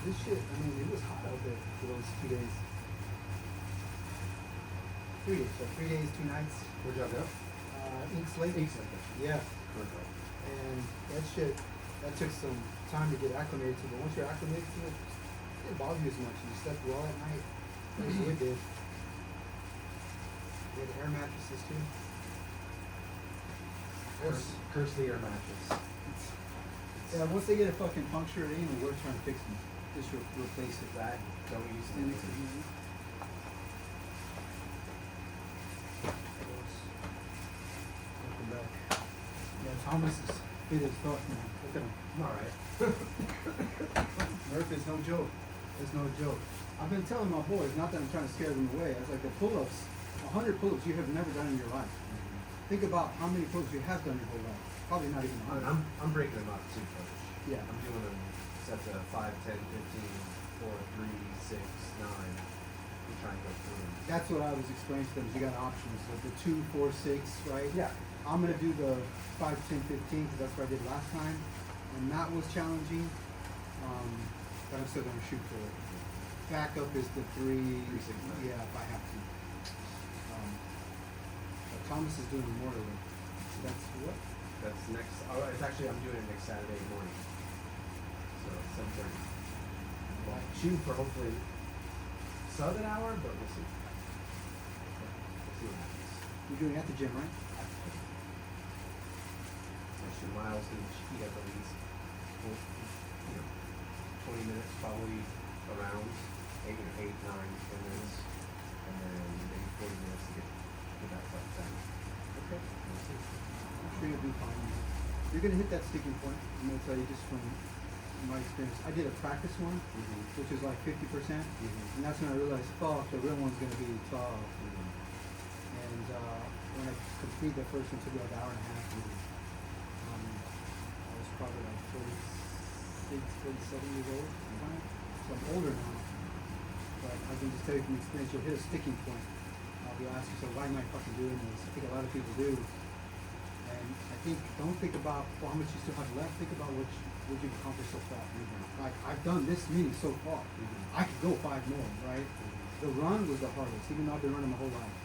this shit, I mean, it was hot out there for those 2 days. 3 days, so 3 days, 2 nights. Where'd y'all go? Inks Lake. Inks Lake. Yeah. Perfect. And that shit, that took some time to get acclimated to, but once you're acclimated to it, it didn't bother you as much. You slept well at night. That's what it did. We had air mattresses too. Curse the air mattress. Yeah, once they get a fucking puncture, it ain't even worth trying to fix them. Just replace it. That don't use And it. it's easy. Welcome back. Yeah, Thomas is fit as fuck, man. Look at him. Alright. Murph is no joke. It's no joke. I've been telling my boys, not that I'm trying to scare them away, I was like, the pull-ups, 100 pull-ups you have never done in your life. Think about how many pull-ups you have done your whole life. Probably not even 100. I'm breaking them up too, coach. Yeah. I'm doing them sets of 5, 10, 15, 4, 3, 6, 9. We try and go through them. That's what I was explaining to them. You got options. So the 2, 4, 6, right? Yeah. I'm going to do the 5, 10, 15 because that's what I did last time. And that was challenging. But I'm still going to shoot for it. Backup is the 3, 3, 6, 9. yeah, if I have to. But Thomas is doing Memorial Day. So that's what? That's next. Oh, it's actually I'm doing it next Saturday morning. So 7:30. Well, shooting for hopefully sub an hour, but we'll see. We'll see what happens. You're doing it at the gym, right? Actually, Miles can eat at the least, 20 minutes probably around 8, 9, 10 minutes, and then maybe 40 minutes to get that stuff done. Okay. We'll see. I'm sure you'll be fine. You're going to hit that sticking point. I'm going to tell you just from my experience. I did a practice one, which is like 50%. And that's when I realized, fuck, the real one's going to be tough. And when I completed the first one, it took me like an hour and a half. I was probably like 46, 47 years old at the time. So I'm older now. But I can just tell you from experience, you'll hit a sticking point. You'll ask yourself, why am I fucking doing this? I think a lot of people do. And I think, don't think about how much you still have left. Think about what you've accomplished so far. Like, I've done this many so far. I could go 5 more, right? The run was the hardest, even though I've been running my whole life.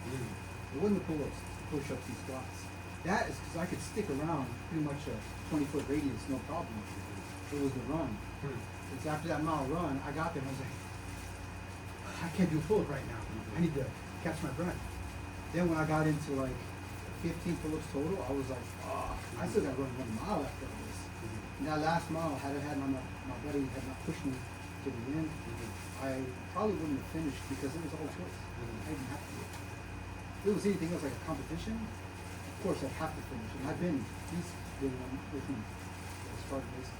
It wasn't the pull-ups, push-ups, and squats. That is because I could stick around pretty much a 20-foot radius, no problem. It was the run. It's after that mile run, I got there and I was like, I can't do a pull-up right now. I need to catch my breath. Then when I got into like 15 pull-ups total, I was like, oh, I still got to run 1 mile after this. And that last mile, had I had my buddy had not pushed me to the end, I probably wouldn't have finished because it was a whole choice. I didn't have to do it. If it was anything else like a competition, of course I'd have to finish. And he's been with me as part of basis.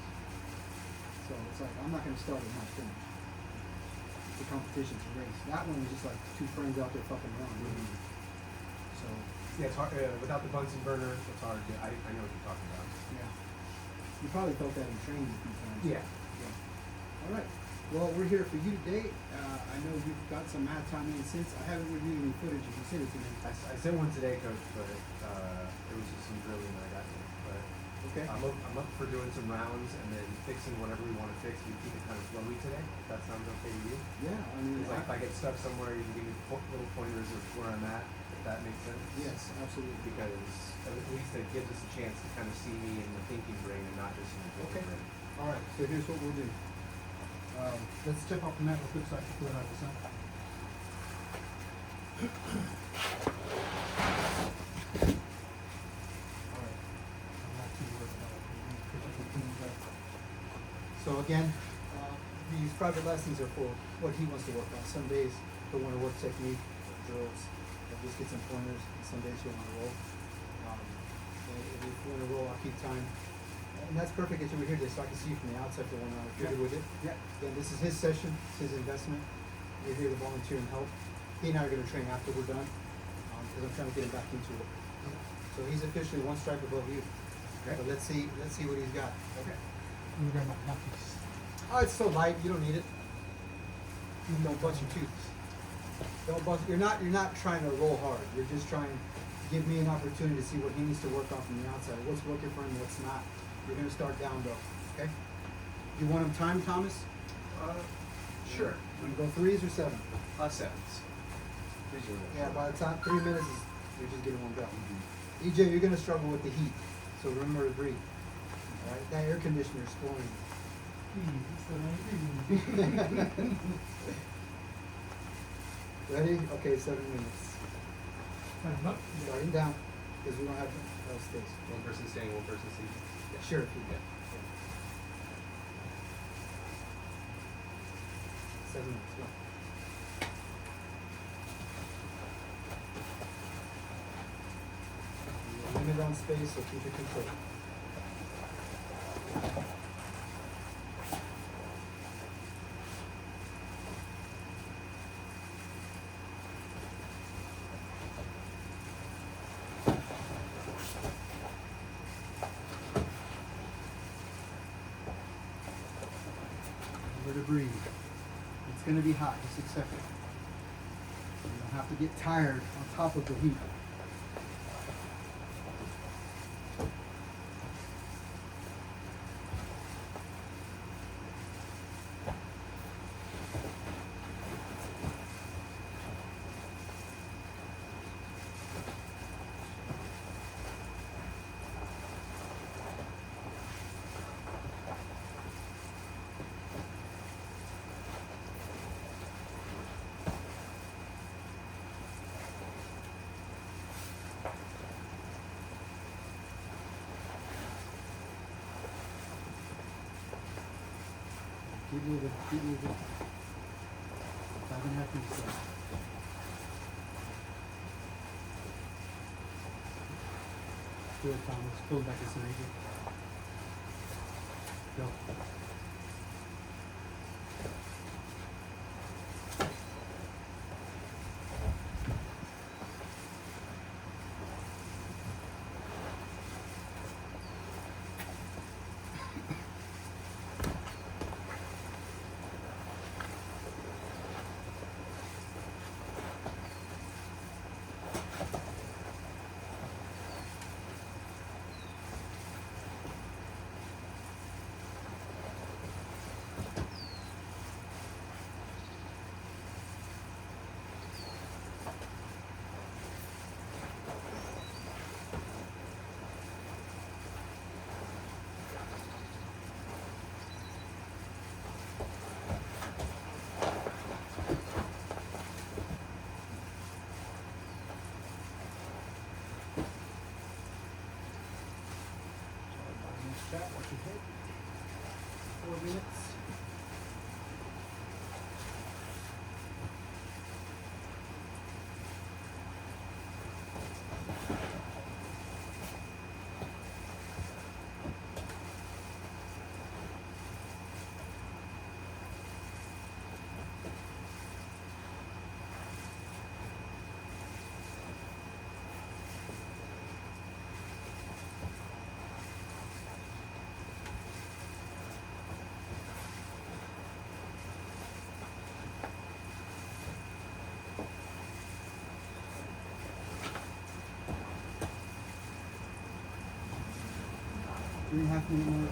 So it's like, I'm not going to start and not finish. It's a competition, it's a race. That one was just like 2 friends out there fucking around. So, Yeah, it's hard, without the Bunsen burner, it's hard. I know what you're talking about. yeah. You probably felt that in training a few times. Yeah. All right. Well, we're here for you today. I know you've got some mad time in since. I haven't reviewed any footage. You can send it to me. I sent one today, coach, but it was just some drilling that I got to. But Okay. I'm up for doing some rounds and then fixing whatever we want to fix. We keep it kind of flowy today. If that sounds okay to you. Yeah, I mean, It's like if I get stuck somewhere, you can give me little pointers of where I'm at. If that makes sense. yes, absolutely. Because at least it gives us a chance to kind of see me in the thinking brain and not just in the Okay. drilling brain. All right. So here's what we'll do. Let's check off the mat real quick so I can put it out the sun. All right. I'm not too worried about it. So again, these private lessons are for what he wants to work on. Some days he'll want to work technique, drills, or just get some pointers. And some days he'll want to roll. And if you want to roll, I'll keep time. And that's perfect that you were here today, so I can see you from the outside for 1 hour. If you're good with it. Yeah. Then this is his session, it's his investment. We're here to volunteer and help. He and I are going to train after we're done, because I'm trying to get him back into it. So he's officially 1 stripe above you. Okay. But let's see what he's got. Okay. You got my nappies. Oh, it's so light, you don't need it. You don't bust your tooth. Don't bust. You're not trying to roll hard. You're just trying to give me an opportunity to see what he needs to work on from the outside. What's working for him, what's not. You're going to start down though. Okay. You want him timed, Thomas? Sure. You go threes or seven? Sevens. Threes are a little Yeah, short. by the time 3 minutes is you're just getting warmed up. Mhm. EJ, you're gonna struggle with the heat, so remember to breathe. All right, that air conditioner is flowing. Ready? Okay, 7 minutes. Time up. Starting down, because we don't have space. One person staying, one person seating. Yeah. Sure, if you Yeah. 7 minutes, go. We're limited on space, so keep it controlled. Remember to breathe. It's gonna be hot, just accept it. You don't have to get tired on top of the heat. Keep moving, keep moving. 5.5 minutes left. Good, Thomas. Pull back this energy. Go. Chat, watch your head. 4 minutes. Three and a half minute mark.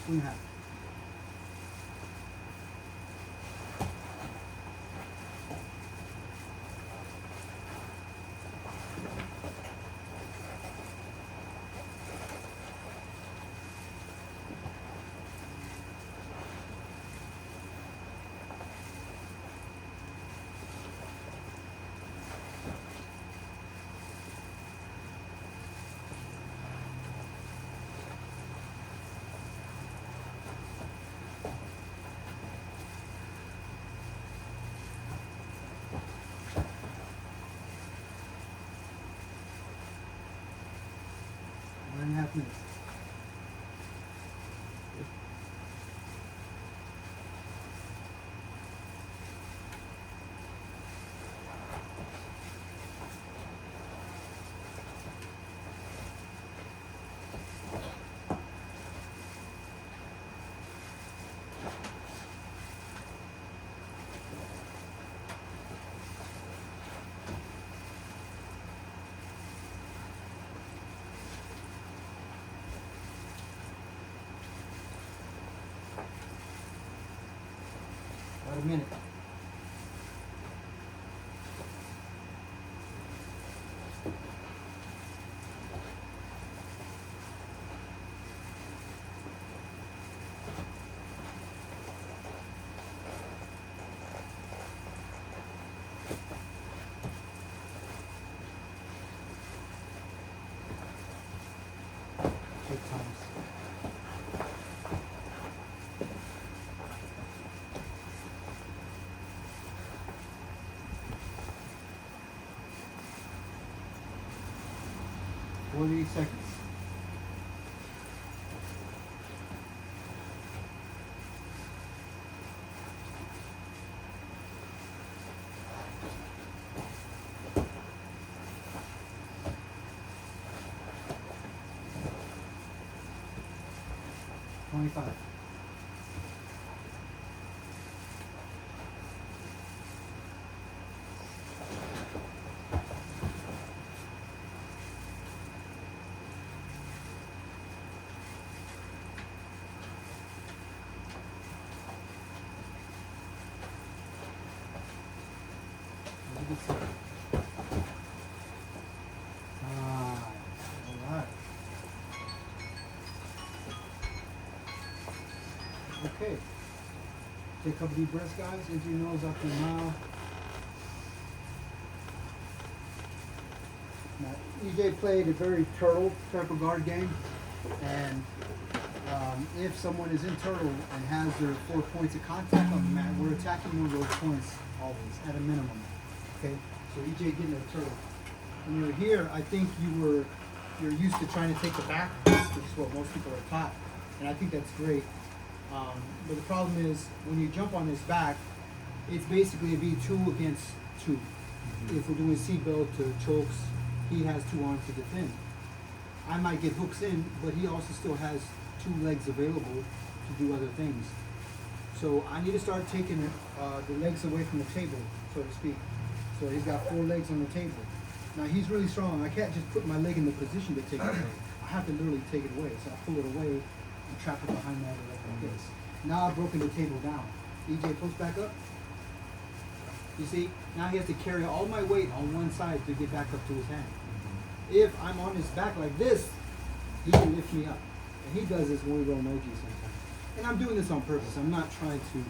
Two and a half. minute. Take times. Forty seconds. $25. Alright. Okay. Take a couple deep breaths, guys. Into your nose, up your mouth. Now, EJ played a very turtle type of guard game, and if someone is in turtle and has their 4 points of contact on the mat, we're attacking one of those points always, at a minimum. Okay? So EJ getting a turtle. When you're here, I think you're used to trying to take the back, which is what most people are taught, and I think that's great. But the problem is, when you jump on his back, it's basically a V2 against 2. If we're doing seatbelt to chokes, he has 2 arms to defend. I might get hooks in, but he also still has 2 legs available to do other things. So I need to start taking the legs away from the table, so to speak. So he's got 4 legs on the table. Now he's really strong. I can't just put my leg in the position to take it away. I have to literally take it away. So I pull it away and trap it behind my other leg like this. Now I've broken the table down. EJ, push back up. You see, now he has to carry all my weight on one side to get back up to his hand. If I'm on his back like this, he can lift me up. And he does this when we roll emoji sometimes. And I'm doing this on purpose. I'm not trying to,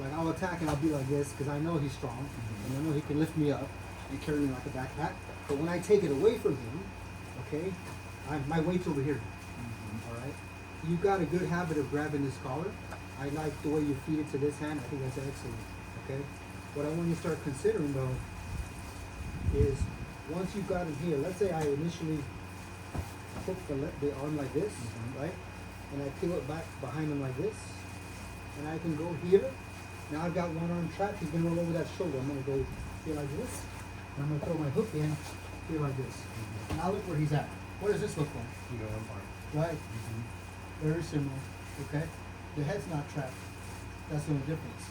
like, I'll attack and I'll be like this because I know he's strong. And I know he can lift me up and carry me like a backpack. But when I take it away from him, okay, my weight's over here. All right? You've got a good habit of grabbing this collar. I like the way you feed it to this hand. I think that's excellent. Okay? What I want you to start considering though is once you've got him here, let's say I initially hook the arm like this, right? And I peel it back behind him like this. And I can go here. Now I've got one arm trapped. He's gonna roll over that shoulder. I'm gonna go here like this. And I'm gonna throw my hook in here like this. Now look where he's at. What does this look like? Right? Very similar. Okay? The head's not trapped. That's the only difference.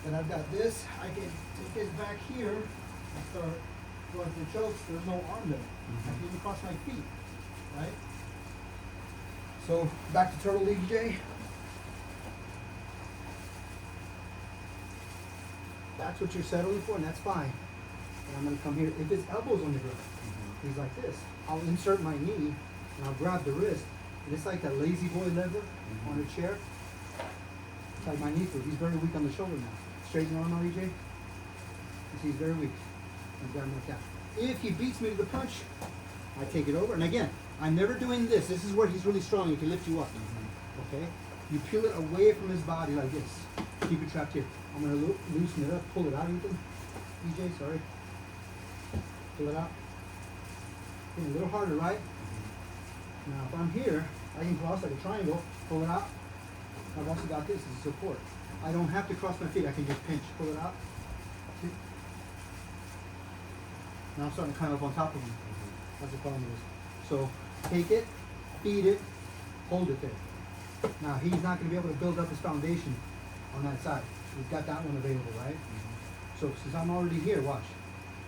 But I've got this. I can take his back here and start going for chokes. There's no arm there. I can even cross my feet. Right? So back to Turtle League, Jay. That's what you're settling for, and that's fine. And I'm gonna come here. If his elbow's on the ground, he's like this. I'll insert my knee and I'll grab the wrist. And it's like that lazy boy lever on a chair. It's like my knee through. He's very weak on the shoulder now. Straighten your arm out, EJ. You see, he's very weak. And grab him like that. If he beats me to the punch, I take it over. And again, I'm never doing this. This is where he's really strong. He can lift you up. Okay? You peel it away from his body like this. Keep it trapped here. I'm going to loosen it up. Pull it out, Ethan. EJ, sorry. Pull it out. A little harder, right? Now, if I'm here, I can cross like a triangle, pull it out. I've also got this as support. I don't have to cross my feet. I can just pinch, pull it out. See? Now I'm starting to climb up on top of him. That's the problem is. So, take it, feed it, hold it there. Now, he's not going to be able to build up his foundation on that side. He's got that one available, right? So, since I'm already here, watch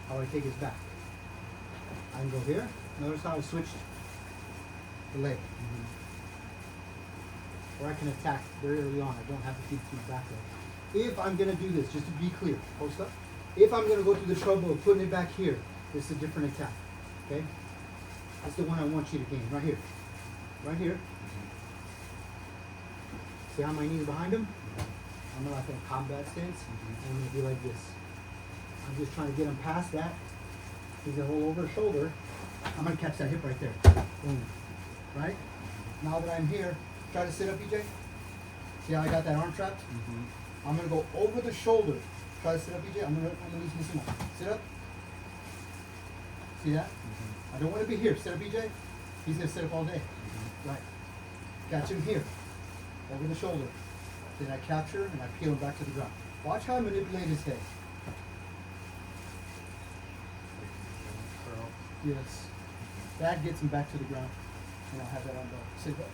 how I take his back. I can go here. Notice how I switched the leg. Or I can attack very early on. I don't have to keep my back leg. if I'm gonna do this, just to be clear, post up. If I'm gonna go through the trouble of putting it back here, this is a different attack, okay? That's the one I want you to gain, right here. Right here. See how my knees behind him? I'm gonna like a combat stance, and I'm gonna be like this. I'm just trying to get him past that. He's gonna roll over his shoulder. I'm gonna catch that hip right there. Boom. Right? Now that I'm here, try to sit up, EJ. See how I got that arm trapped? I'm gonna go over the shoulder. Try to sit up, EJ. I'm gonna use this one. Sit up. See that? I don't want to be here. Sit up, EJ. He's gonna sit up all day. Right. Catch him here. Over the shoulder. Then I capture and I peel him back to the ground. Watch how I manipulate his head. Yes. That gets him back to the ground. And I'll have that on the sit up.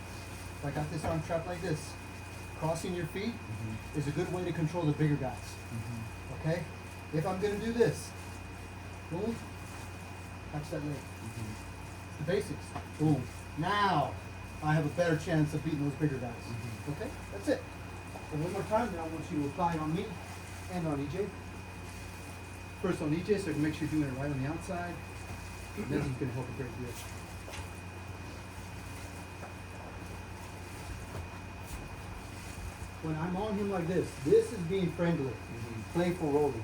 If I got this arm trapped like this, crossing your feet is a good way to control the bigger guys. Okay? If I'm gonna do this, boom, catch that leg. It's the basics. Boom. Now I have a better chance of beating those bigger guys. Okay? That's it. So one more time, then I want you to apply it on me and on EJ. First on EJ, so I can make sure you're doing it right on the outside. And then he's gonna help a great deal. When I'm on him like this is being friendly, playful rolling.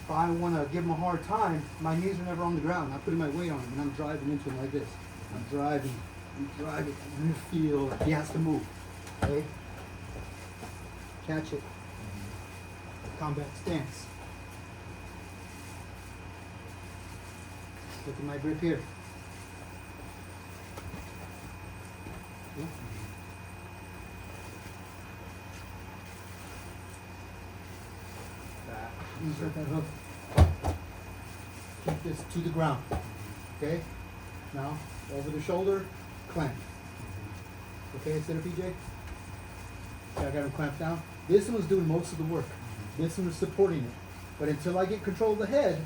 If I want to give him a hard time, my knees are never on the ground. I'm putting my weight on him and I'm driving into him like this. I'm driving. And you feel he has to move. Okay? Catch it. Combat stance. Look at my grip here. Yeah. That. Insert that hook. Keep this to the ground. Okay? Now, over the shoulder, clamp. Okay, sit up, PJ. Okay, I got him clamped down. This one was doing most of the work. This one was supporting it. But until I get control of the head,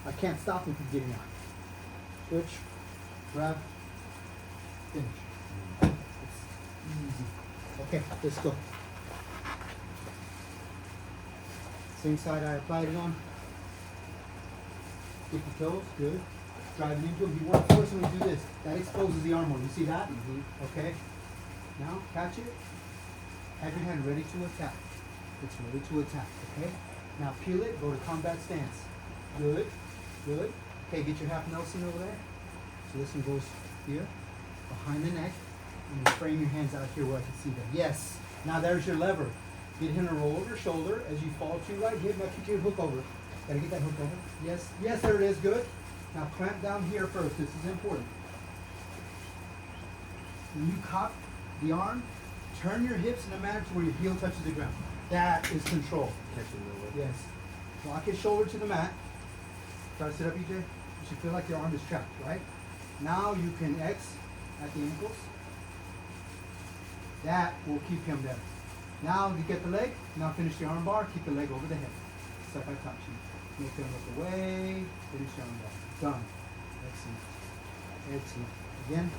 I can't stop him from getting out. Switch, grab, finish. It's easy. Okay, let's go. Same side I applied it on. Keep the toes, good. Driving into him. You want to force him to do this. That exposes the arm more. You see that? Okay. Now, catch it. Have your hand ready to attack. It's ready to attack, okay? Now peel it, go to combat stance. Good, good. Okay, get your half Nelson over there. So this one goes here, behind the neck, and you frame your hands out here where I can see them. Yes. Now there's your lever. Get him to roll over your shoulder as you fall to your right hip. Now keep your hook over. Gotta get that hook over. Yes, yes, there it is. Good. Now clamp down here first. This is important. When you cock the arm, turn your hips in a manner to where your heel touches the ground. That is control. Catching the leg. Yes. Lock his shoulder to the mat. Try to sit up, EJ. You should feel like your arm is trapped, right? Now you can X at the ankles. That will keep him there. Now you get the leg. Now finish the arm bar. Keep the leg over the head. Step by touch. Make them look away. Finish the arm bar. Done. Excellent. Excellent. Again.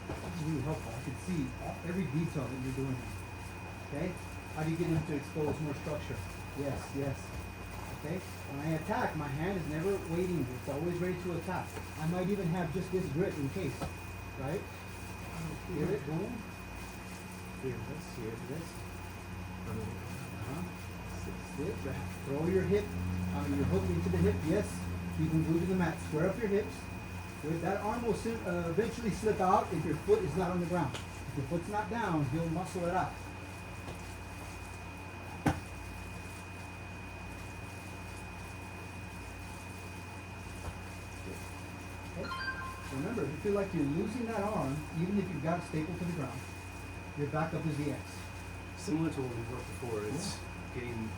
This is really helpful. I can see every detail that you're doing. Okay? How do you get him to expose more structure? Yes, yes. Okay? When I attack, my hand is never waiting. It's always ready to attack. I might even have just this grip in case. Right? Here it, boom. Here this, here this. Sit, throw your hip, your hook into the hip. Yes, you can glue to the mat. Square up your hips. Good. That arm will eventually slip out if your foot is not on the ground. If your foot's not down, he'll muscle it out. Okay. Remember, if you feel like you're losing that arm, even if you've got it stapled to the ground, your backup is the X. Similar to what we worked before, it's getting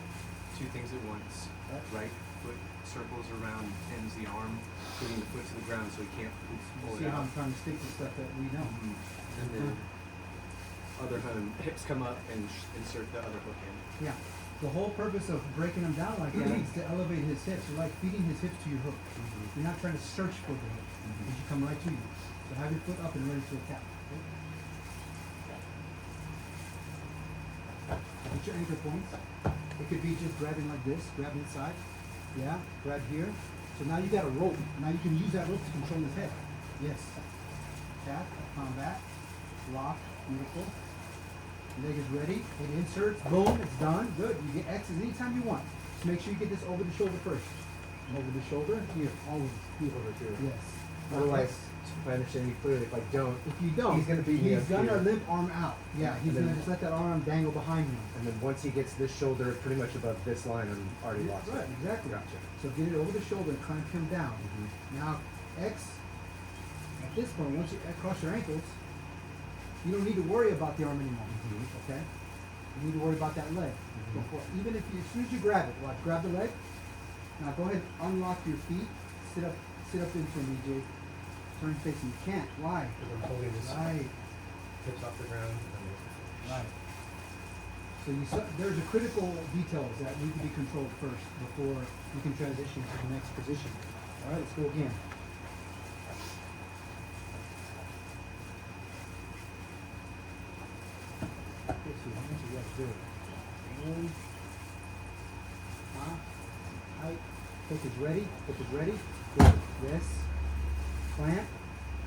two things at once. Right foot circles around, pins the arm, putting the foot to the ground so he can't pull See it how out. I'm trying to stick to stuff that we know. And then other hips come up and insert the other hook in. Yeah. The whole purpose of breaking them down like that is to elevate his hips. You're like feeding his hips to your hook. You're not trying to search for the hook. It should come right to you. So have your foot up and ready to attack. Okay? Get your anchor points. It could be just grabbing like this, grab inside. Yeah, grab here. So now you got a rope. Now you can use that rope to control his head. Yes. Tap, combat, lock, beautiful. Leg is ready. It inserts, boom, it's done. Good. You get X's anytime you want. Just make sure you get this over the shoulder first. Over the shoulder, here, always. Over here. Yes. Otherwise, if I understand you clearly, if I don't, If you don't, he's gonna beat me he's up gonna here. limp arm out. Yeah, he's And then- gonna just let that arm dangle behind him. And then once he gets this shoulder pretty much above this line, I'm already lost. Right, exactly. Gotcha. So get it over the shoulder and clamp him down. Mhm. Now, X, at this point, once you cross your ankles, you don't need to worry about the arm anymore. Mhm. Okay? You need to worry about that leg. Mhm. Before, even if you, as soon as you grab it, watch, grab the leg. Now go ahead, unlock your feet. Sit up in front of me, Jake. Turn facing. You can't. Why? Because I'm holding this Right. hips off the ground. And Right. So there's a critical details that need to be controlled first before you can transition to the next position. All right, let's go again. Let's see, how much you got to do? One. Height. Hook is ready. Hook is ready. Good. Yes. Clamp.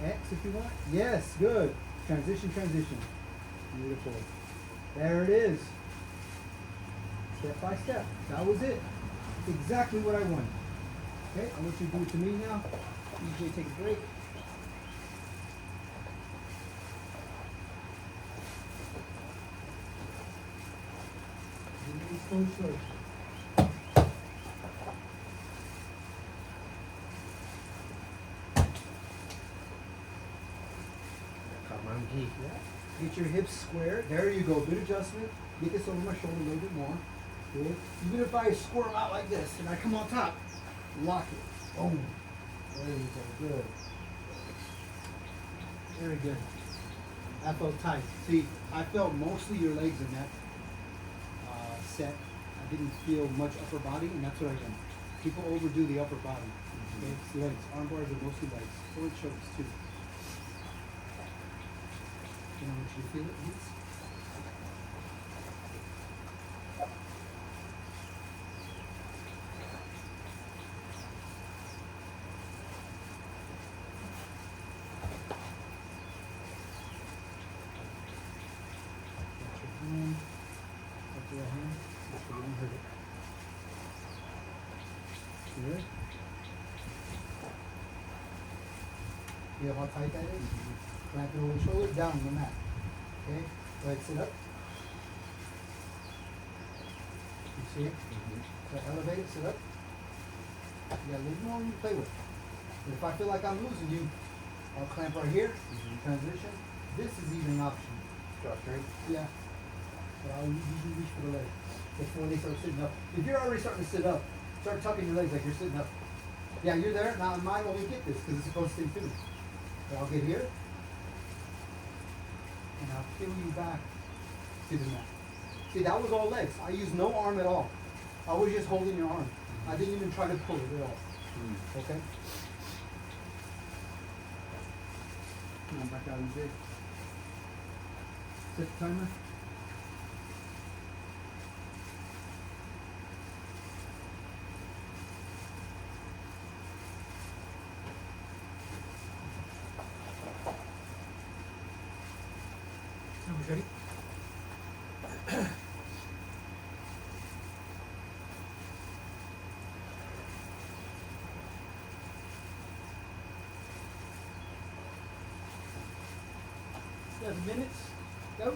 X if you want. Yes, good. Transition, transition. Beautiful. There it is. Step by step. That was it. It's exactly what I wanted. Okay, I'll let you do it to me now. EJ, take a break. Give me these toes first. caught my own gi. Yeah. Get your hips square. There you go. Good adjustment. Get this over my shoulder a little bit more. Good. Even if I squirm out like this and I come on top, lock it. Boom. There you go. Good. Very good. That felt tight. See, I felt mostly your legs in that set. I didn't feel much upper body, and that's what I did. People overdo the upper body. Okay? It's legs. Arm bars are mostly legs. Or shoulders too. You know, you feel it, Vince? Got your hand. Got your hand. Make sure you don't hurt it. Good. You know how tight that is? Clamp it over the shoulder, down on the mat. Okay? Go ahead, sit up. You see it? So elevate it, sit up. You got a little more room to play with. But if I feel like I'm losing you, I'll clamp right here, transition. This is even an option. Draw strength. Yeah. But I'll usually reach for the leg before they start sitting up. If you're already starting to sit up, start tucking your legs like you're sitting up. Yeah, you're there. Now mine won't get this because it's supposed to stay finished. But I'll get here. And I'll peel you back to the mat. See, that was all legs. I used no arm at all. I was just holding your arm. I didn't even try to pull it at all. Okay? Come on, back out of the Set the timer. Are we ready? Seven minutes. Go.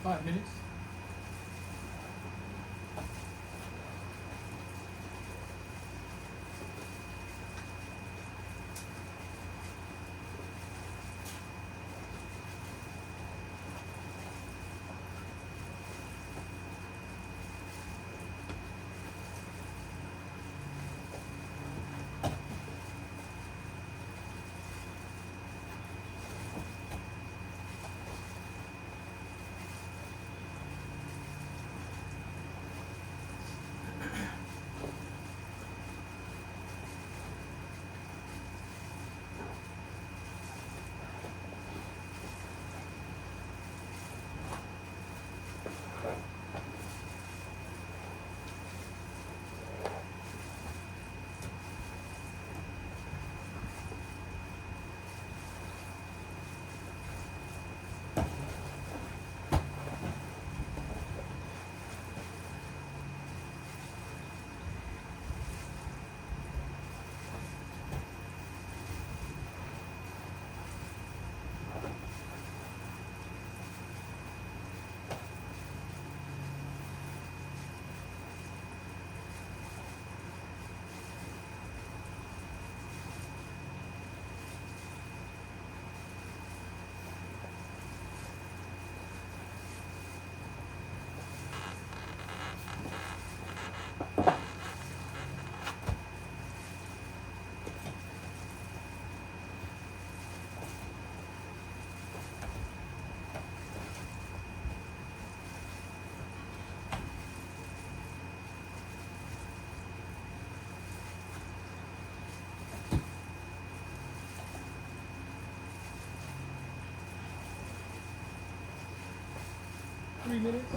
5 minutes. Three minutes.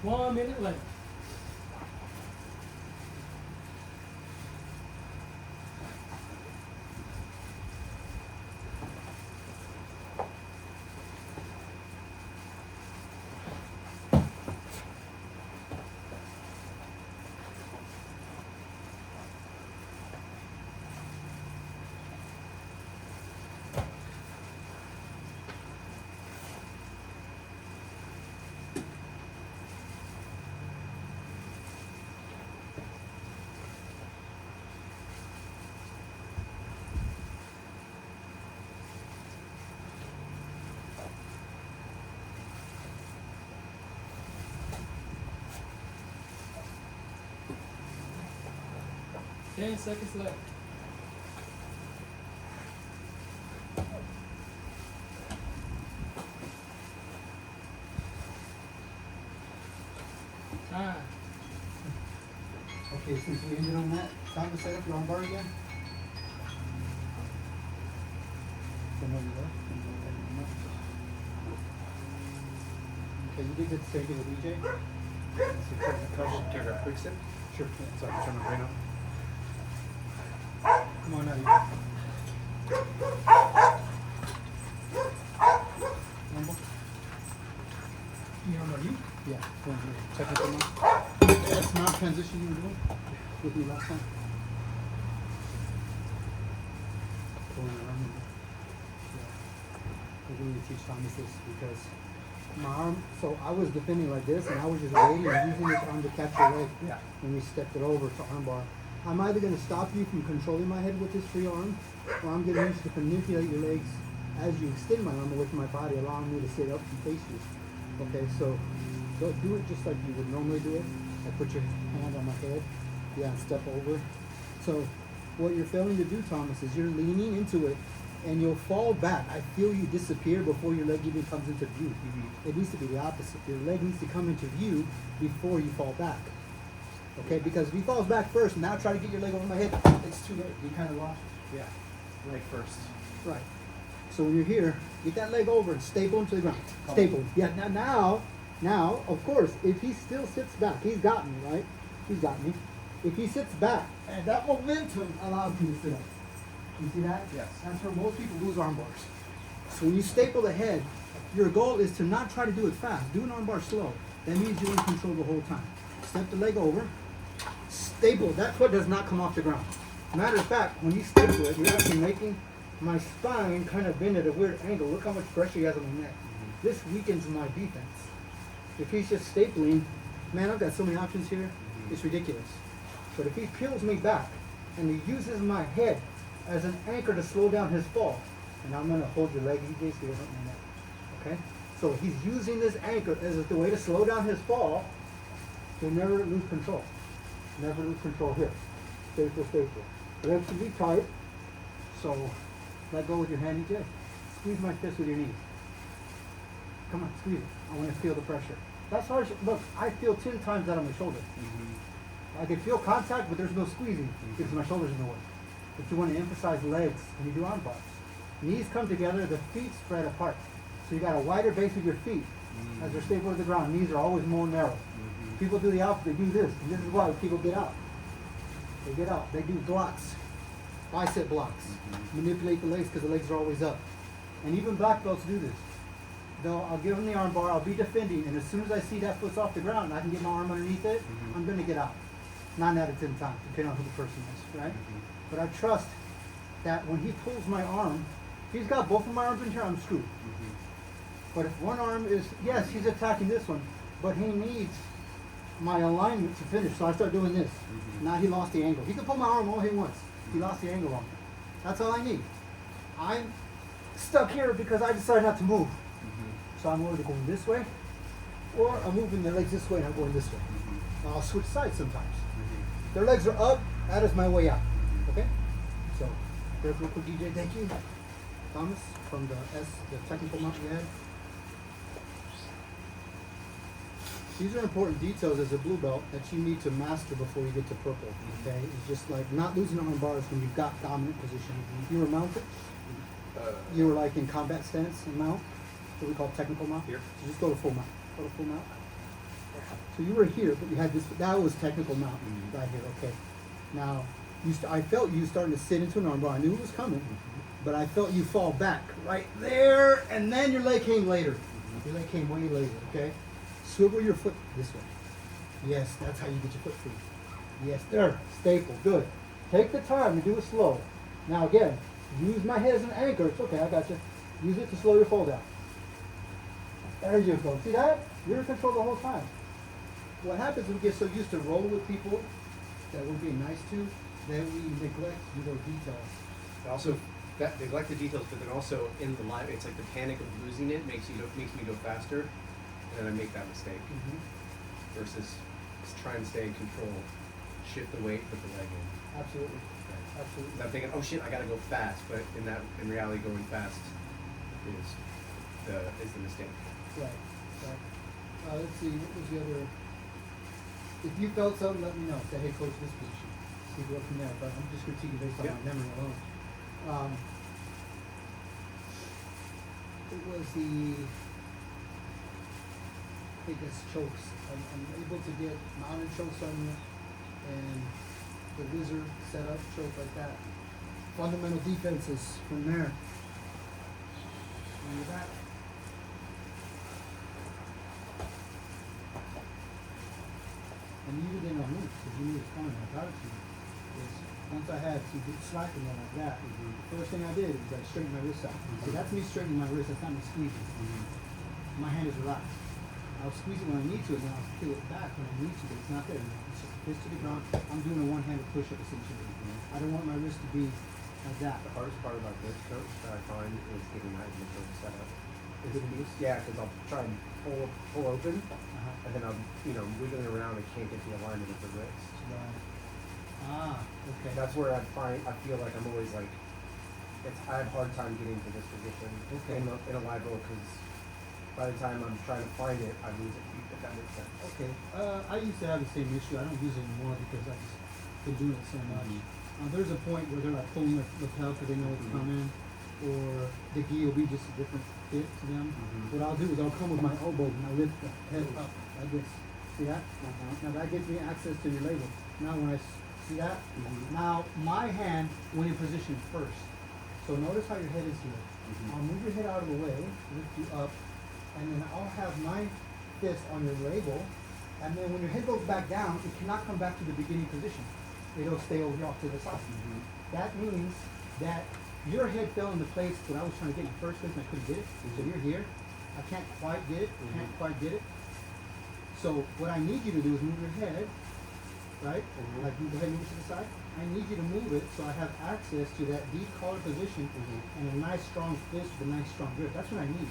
One minute left. Ten seconds left. Ah. Okay, since we ended on that, time to set up your armbar again. So no, you left, and go ahead and up. Okay, you did the same thing with EJ. So turn the cover. Give her a quick sip. Sure. So I can turn my brain up. Come on now, you. Rumble? You know what you? Yeah, one here. Technical mount. That's mount transition you were doing with me last time. Pulling around. Yeah. I really teach Thomas this because my arm, so I was defending like this and I was just waiting and using this arm to catch your leg Yeah. when we stepped it over to armbar. I'm either going to stop you from controlling my head with this free arm, or I'm going to use to manipulate your legs as you extend my arm away from my body, allowing me to sit up and face you. Okay, so do it just like you would normally do it. I put your hand on my head, yeah, and step over. So what you're failing to do, Thomas, is you're leaning into it, and you'll fall back. I feel you disappear before your leg even comes into view. It needs to be the opposite. Your leg needs to come into view before you fall back. Okay, because if he falls back first, and now try to get your leg over my head, it's too late. You kind of lost it. Yeah. Leg first. Right. So when you're here, get that leg over and staple him to the ground. Staple him. Yeah. Now, of course, if he still sits back, he's got me, right? He's got me. If he sits back, and that momentum allows me to sit up. You see that? Yes. That's where most people lose arm bars. So when you staple the head, your goal is to not try to do it fast. Do an arm bar slow. That means you're in control the whole time. Step the leg over. Staple. That foot does not come off the ground. Matter of fact, when you staple it, you're actually making my spine kind of bend at a weird angle. Look how much pressure he has on my neck. This weakens my defense. If he's just stapling, man, I've got so many options here. It's ridiculous. But if he peels me back and he uses my head as an anchor to slow down his fall, and I'm going to hold your leg, EJ, so you don't my neck. Okay? So he's using this anchor as the way to slow down his fall. He'll never lose control. Never lose control here. Staple, staple. Legs should be tight. So let go with your hand, EJ. Squeeze my fist with your knees. Come on, squeeze it. I want to feel the pressure. That's hard. Look, I feel 10 times that on my shoulder. I can feel contact, but there's no squeezing because my shoulder's in the way. But you want to emphasize legs when you do arm bars. Knees come together, the feet spread apart. So you got a wider base of your feet as they're stapled to the ground. Knees are always more narrow. People do the opposite. They do this. And this is why people get out. They get out. They do blocks, bicep blocks. Manipulate the legs because the legs are always up. And even black belts do this. I'll give them the arm bar. I'll be defending. And as soon as I see that foot's off the ground and I can get my arm underneath it, I'm going to get out. 9 out of 10 times, depending on who the person is, right? But I trust that when he pulls my arm, if he's got both of my arms in here, I'm screwed. But if one arm is, yes, he's attacking this one, but he needs my alignment to finish. So I start doing this. Now he lost the angle. He can pull my arm all he wants. He lost the angle on me. That's all I need. I'm stuck here because I decided not to move. So I'm either going this way, or I'm moving their legs this way and I'm going this way. I'll switch sides sometimes. Their legs are up, that is my way out. Okay? So, there's real quick, DJ. Thank you. Thomas, from the technical mount we had. These are important details as a blue belt that you need to master before you get to purple. Okay? It's just like not losing arm bars when you've got dominant position. You were mounted. You were like in combat stance and mount. What we call technical mount. Here. So just go to full mount. Go to full mount. So you were here, but you had this. That was technical mount right here. Okay. Now, I felt you starting to sit into an arm bar. I knew it was coming, but I felt you fall back right there, and then your leg came later. Your leg came way later. Okay. Swivel your foot this way. Yes, that's how you get your foot free. Yes, there. Staple. Good. Take the time to do it slow. Now again, use my head as an anchor. It's okay. I got you. Use it to slow your fall down. There you go. See that? You're in control the whole time. What happens is we get so used to rolling with people that we're being nice to that we neglect those details. Also, that neglect the details, but then also in the live, it's like the panic of losing it makes me go faster, and then I make that mistake. Versus just try and stay in control, shift the weight, put the leg in. Absolutely. Absolutely. I'm thinking, oh shit, I gotta go fast, but in reality, going fast is the mistake. Right. Let's see. What was the other? if you felt something, let me know. Say, hey, coach, this position. See what from there. But I'm just critiquing based on Yeah. my memory alone. It was the, I think it's chokes. I'm able to get mounted chokes on you and the wizard set up choke like that. Fundamental defenses from there. And you're back. And you didn't know me because you knew it was coming. I got it to you. Is once I had to get slacking there like that, the first thing I did is I straightened my wrist out. So that's me straightening my wrist. That's not me squeezing. My hand is relaxed. I'll squeeze it when I need to, and then I'll peel it back when I need to, but it's not there. It's just a fist to the ground. I'm doing a one-handed push-up essentially. I don't want my wrist to be like that. The hardest part about this, coach, that I find is getting my initial set up. Is it loose? Yeah, because I'll try and pull open, Uh-huh. and then I'm, wiggling around and can't get the alignment of the wrist. Right. Ah, okay. That's where I feel like I'm always like, I have a hard time getting to this position Okay. in a live roll because by the time I'm trying to find it, I lose it, if that makes sense. Okay. I used to have the same issue. I don't use it anymore because I just been doing it so much. There's a point where they're like pulling the lapel because they know it's coming, or the gi will be just a different fit to them. What I'll do is I'll come with my elbow and I lift the head up like this. See that? Now that gives me access to your label. Now when I see that, now my hand went in position first. So notice how your head is here. I'll move your head out of the way, lift you up, and then I'll have my fist on your label, and then when your head goes back down, it cannot come back to the beginning position. It'll stay over here off to the side. That means that your head fell into place when I was trying to get in the first place and I couldn't get it. So you're here. I can't quite get it. Can't quite get it. So what I need you to do is move your head, right? Like move the head, move it to the side. I need you to move it so I have access to that deep collar position and a nice strong fist with a nice strong grip. That's what I need.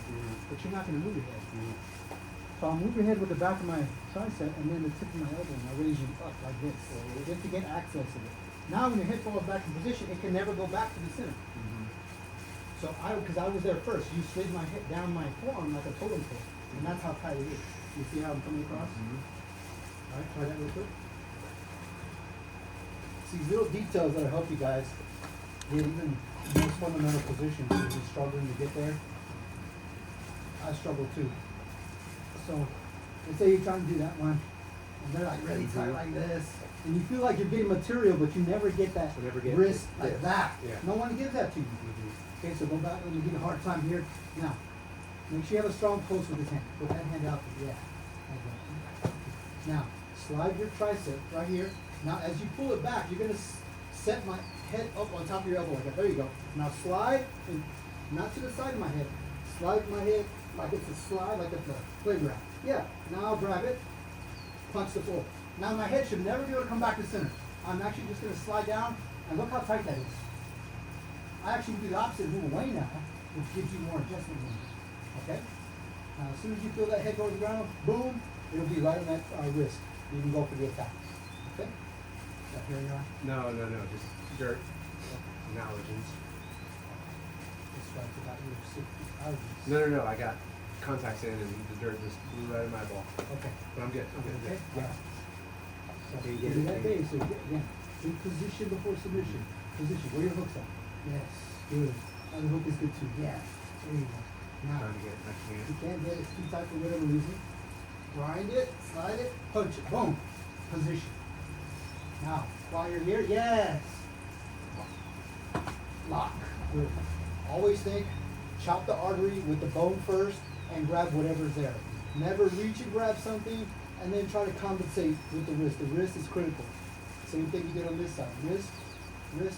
But you're not going to move your head. So I'll move your head with the back of my tricep and then the tip of my elbow and I'll raise you up like this. Just to get access to it. Now when your head falls back in position, it can never go back to the center. So because I was there first, you slid my head down my forearm like a totem pole. And that's how tight it is. You see how I'm coming across? Alright, try that real quick. It's these little details that help you guys get even most fundamental positions if you're struggling to get there. I struggle too. So let's say you're trying to do that one, and they're like really tight like this, and you feel like you're getting material, but you never get that You never get wrist this. like that. Yeah. No one gives that to you. Okay, so go back and you get a hard time here. Now, make sure you have a strong pulse with this hand. Put that hand out there. Yeah. Like that. Now, slide your tricep right here. Now, as you pull it back, you're gonna set my head up on top of your elbow like that. There you go. Now slide, and not to the side of my head. Slide my head like it's a slide, like it's a playground. Yeah. Now I'll grab it, punch the floor. Now my head should never be able to come back to center. I'm actually just gonna slide down, and look how tight that is. I actually do the opposite, move away now, which gives you more adjustment room. Okay? Now as soon as you feel that head go to the ground, boom, it'll be right on that wrist. You can go for the attack. Okay? Is that hearing you on? No, just dirt analogies. Just right to that little allergies. No, I got contacts in and the dirt just blew right in my ball. Okay. But I'm good. Okay. Yeah. So Can you do get it? that base. So again, in position before submission. Position. Where your hooks at? Yes. Good. Other hook is good too. Yeah. There you go. Now, Trying to get it. I if you can't. can't get it, it's too tight for whatever reason. Grind it, slide it, punch it. Boom. Position. Now, while you're here, yes. Lock. Good. Always think, chop the artery with the bone first and grab whatever's there. Never reach and grab something and then try to compensate with the wrist. The wrist is critical. Same thing you did on this side. Wrist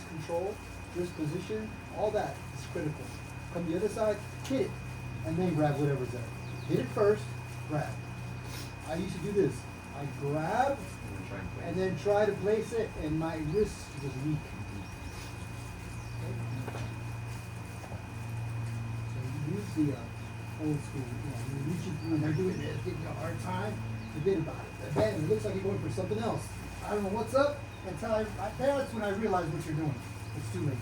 control, wrist position, all that is critical. Come the other side, hit it, and then grab whatever's there. Hit it first, grab. I used to do this. I grab and then try to place it, and my wrist was weak. So you use the old school, when they're doing this, giving you a hard time, forget about it. Then it looks like you're going for something else. I don't know what's up until that's when I realize what you're doing. It's too late.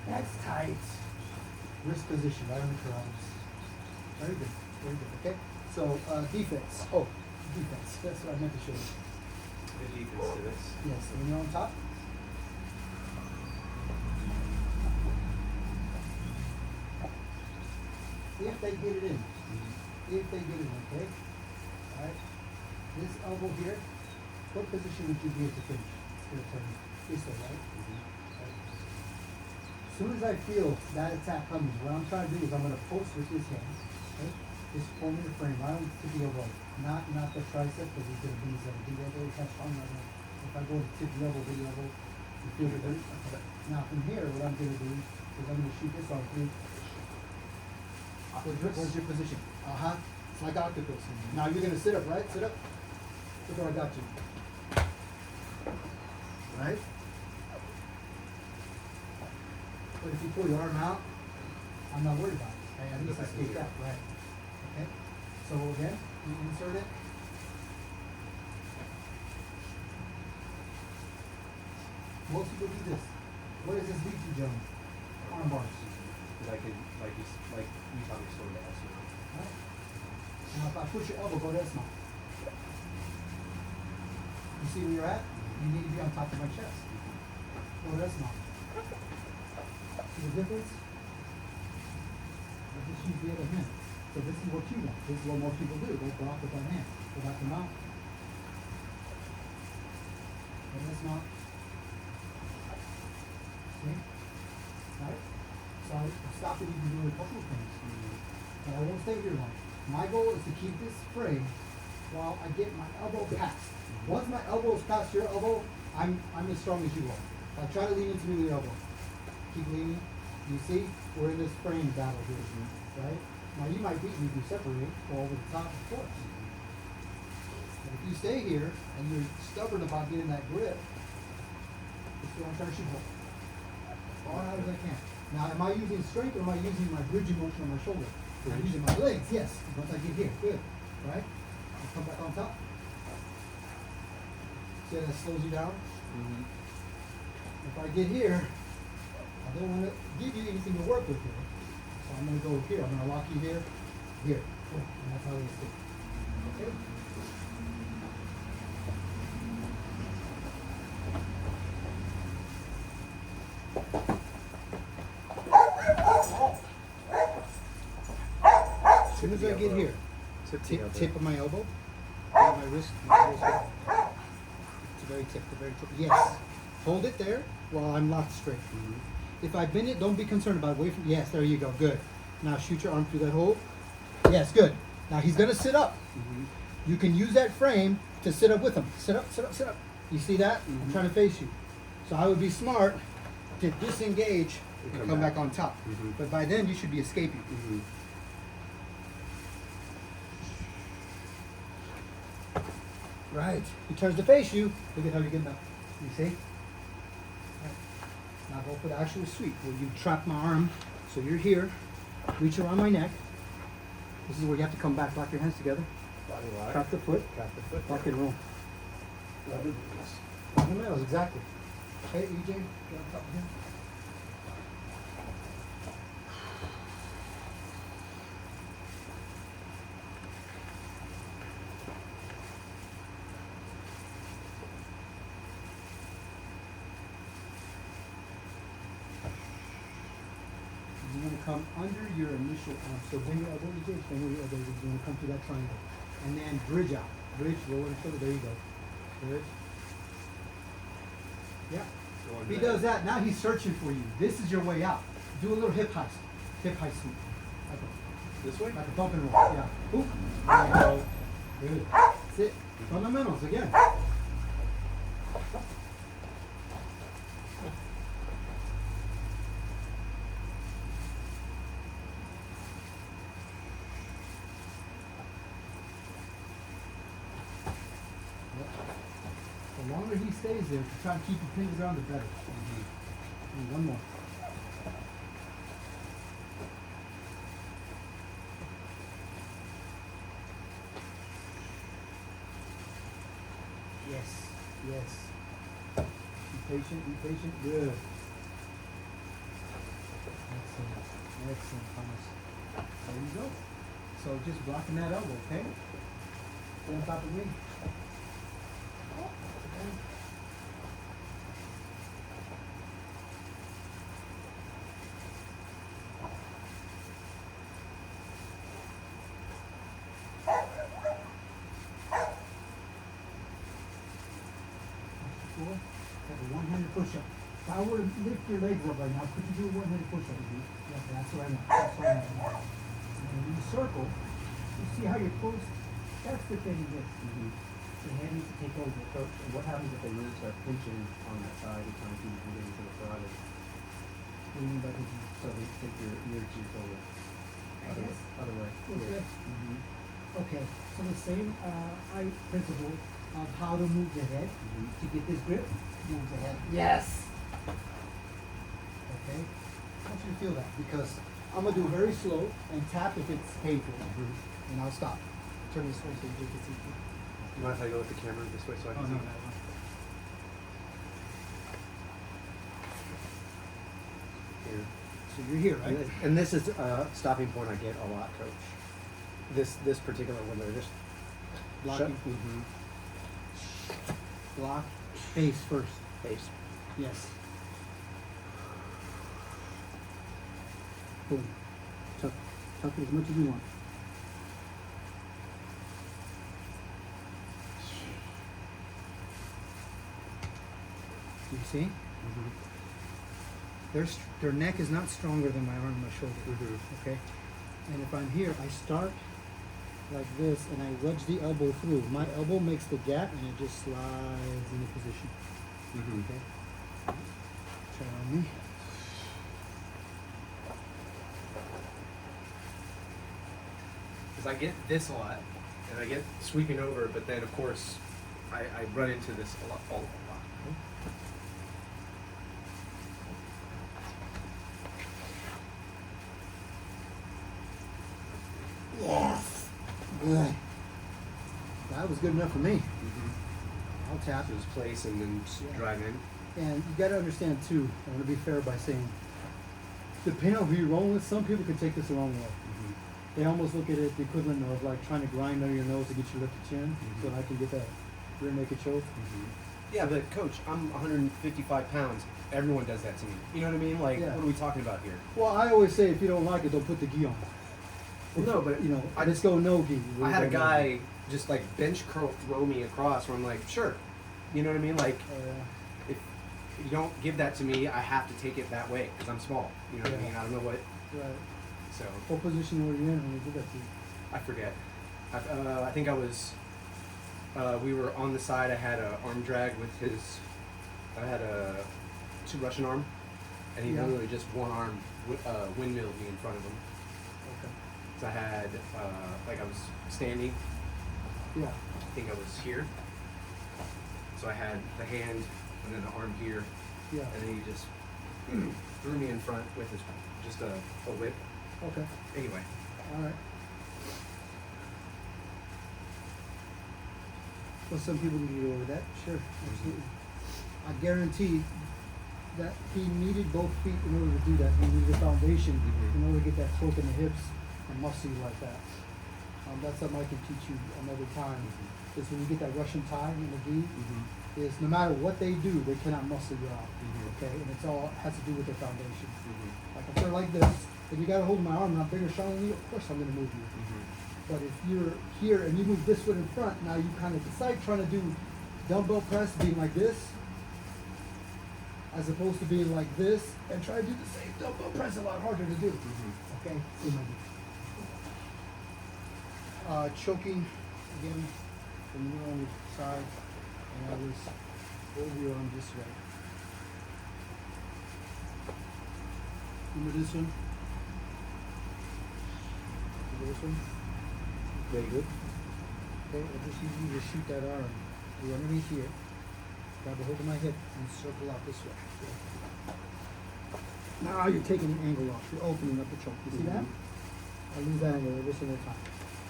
That's tight. Wrist position right on the carotid. Very good. Very good. Okay? So, defense. Oh, defense. That's what I meant to show you. The defense to this. Yes, and when you're on top. If they get it in. If they get it in, okay? Alright. This elbow here, what position would you be at to finish? It's gonna turn this way, right? Right. As soon as I feel that attack coming, what I'm trying to do is I'm gonna post with this hand, okay? Just form in the frame, right on the elbow. Not the tricep, because he's gonna be big elbow, catch on right now. If I go to tippy elbow, big elbow, you feel the weight? Okay. Now from here, what I'm gonna do is I'm gonna shoot this off through. Where's your position? Uh-huh. It's like octopus. Now you're gonna sit up, right? Sit up. Look where I got you. Right? But if you pull your arm out, I'm not worried about it. Okay? At least I escape that, right? Okay? So again, you insert it. Most people do this. What does this lead to, John? Arm bars. Like you taught me sort of S now. Right? Now if I push your elbow, go to S now. You see where you're at? You need to be on top of my chest. Go to S now. See the difference? I just use the other hand. So this is what you want. This is what most people do. They block with that hand. Go back to mount. Go to S now. See? Right? So I stop it even doing a couple of things. But I won't stay here long. My goal is to keep this frame while I get my elbow past. Once my elbow is past your elbow, I'm as strong as you are. I try to lean into me with your elbow. Keep leaning. You see, we're in this frame battle here, right? Now you might beat me if you separate or over the top, of course. But if you stay here and you're stubborn about getting that grip, it's what I'm trying to shoot for. As far out as I can. Now, am I using strength or am I using my bridging motion on my shoulder? I'm using my legs, yes. Once I get here, good, right? I come back on top. See how that slows you down? If I get here, I don't want to give you anything to work with here. So I'm going to go here. I'm going to lock you here, here. Boom. And that's how they stick. Okay? As soon as I get here, tip of my elbow, my wrist, it's the very tip, the very tip. Yes. Hold it there while I'm locked straight. If I bend it, don't be concerned about it. Wait for, yes, there you go. Good. Now shoot your arm through that hole. Yes, good. Now he's gonna sit up. You can use that frame to sit up with him. Sit up, sit up, sit up. You see that? I'm trying to face you. So I would be smart to disengage and come back on top. But by then you should be escaping. Right. He turns to face you. Look at how you're getting up. You see? Right. Now go for the actual sweep where you trap my arm. So you're here. Reach around my neck. This is where you have to come back. Lock your hands together. Body lock. Trap the foot. Trap the foot. Lock and roll. Fundamentals, exactly. Hey, EJ, get on top of him. You want to come under your initial arm. So bring your elbow, EJ, bring your elbow. You want to come to that triangle. And then bridge out. Bridge, lower the shoulder. There you go. Good. Yeah. If he does that, now he's searching for you. This is your way out. Do a little hip heist. Hip heist sweep. This way? Like a bump and roll. Yeah. Oop. There you go. Good. Sit. Fundamentals again. The longer he stays there, to try to keep you pinned to the ground, the better. And one more. Yes, yes. Be patient, good. Excellent, excellent, Thomas. There you go. So just blocking that elbow, okay? Stay on top of me. Four. Have a one-handed push-up. If I were to lift your legs up right now, could you do a one-handed push-up with me? Yeah, that's what I want. That's what I want. And when you circle, you see how you're close? That's the thing in this. The hand needs to take over. So what happens if they really start pinching on that side and trying to get into the carotid? What do you mean by the So they take your ear cheek over. Other way. What's Yeah. that? Okay, so the same principle of how to move the head to get this grip, move the head. Yes. Okay. I want you to feel that because I'm gonna do very slow and tap if it's painful, and I'll stop. Turn this way so you can see. You mind if I go with the camera this way so I Oh can no, see? that one. Here. So you're here, right? And this is a stopping point I get a lot, Coach. This particular one, they're just Blocking. Block. Face first. face. Yes. Boom. Tuck it as much as you want. You see? Their neck is not stronger than my arm and my shoulder. Okay? And if I'm here, I start like this and I wedge the elbow through. My elbow makes the gap and it just slides into position. Okay? Try it on me. Because I get this a lot, and I get sweeping over, but then of course I run into this a lot. Yes. Good. That was good enough for me. I'll tap. Just place and then just drive in. And you got to understand too. I want to be fair by saying, depending on who you're rolling with, some people can take this the wrong way. They almost look at it the equivalent of like trying to grind under your nose to get your lip to chin, so that I can get that rear naked choke. Yeah, but Coach, I'm 155 pounds. Everyone does that to me. You know what I mean? Like, Yeah. what are we talking about here? Well, I always say if you don't like it, don't put the gi on. Well, no, but You know, I let's go no gi. I had a Really go no guy gi. just like bench curl throw me across where I'm like, sure. You know what I mean? Like, if you don't give that to me, I have to take it that way because I'm small. You know what I Yeah. mean? I don't know what. Right. So What position were you in when you did that to you? I forget. I think I was. We were on the side. I had a arm drag with his. I had a 2 Russian arm, and he Yeah. literally just one arm windmilled me in front of him. Okay. So I had like I was standing. Yeah. I think I was here. So I had the hand and then the arm here, Yeah. and then he just threw me in front with his just a whip. Okay. Anyway, All right. Well, some people can get over that. Sure, absolutely. I guarantee that he needed both feet in order to do that. He needed a foundation in order to get that torque in the hips and muscle you like that. That's something I can teach you another time. Is when you get that Russian tie in the gi, is no matter what they do, they cannot muscle you out. Okay, and it's all has to do with their foundation. Like if they're like this, and you got a hold of my arm and I'm bigger, stronger than you, of course I'm going to move you. But if you're here and you move this foot in front, now you kind of decide trying to do dumbbell press being like this, as opposed to being like this, and try to do the same dumbbell press a lot harder to do. Okay? See my choking again from the on the side, and I was over your arm this way. Remember this one? Remember this one? Very good. Okay, I'll just use you to shoot that arm. Go underneath here. Grab a hold of my hip and circle out this way. Now you're taking the angle off. You're opening up the choke. You see that? I lose that angle every single time.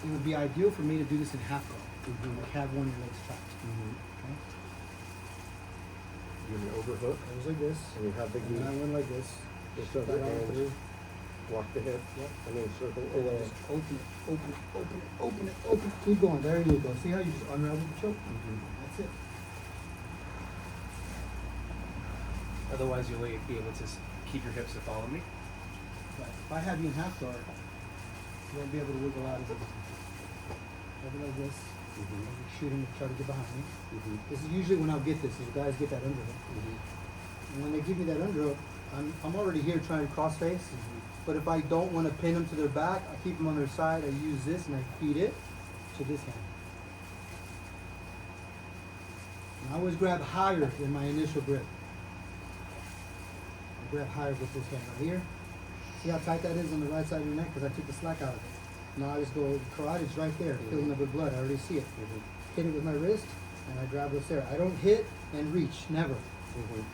It would be ideal for me to do this in half guard. Like have one of your legs trapped. Okay? you're gonna overhook, I was like this. and you have the And then I gi. went like this. Just so That the arm hand. through. Walk the hip. Yep. And then circle And then away. just open it, open it, open it, open it, open it. Keep going. There you go. See how you just unravel the choke? That's it. Otherwise, you'll only be able to keep your hips to follow me. But if I have you in half guard, you won't be able to wiggle out as easy. Maybe like this. Mhm. As you're shooting, try to get behind me. Mhm. This is usually when I'll get this, is guys get that underhook. Mhm. And when they give me that underhook, I'm already here trying to cross face. But if I don't want to pin them to their back, I keep them on their side. I use this and I feed it to this hand. And I always grab higher than my initial grip. I grab higher with this hand right here. See how tight that is on the right side of your neck? Because I took the slack out of it. Now I just go, carate's right there, filling up with blood. I already see it. Mhm. Hit it with my wrist, and I grab what's there. I don't hit and reach, never. Mhm.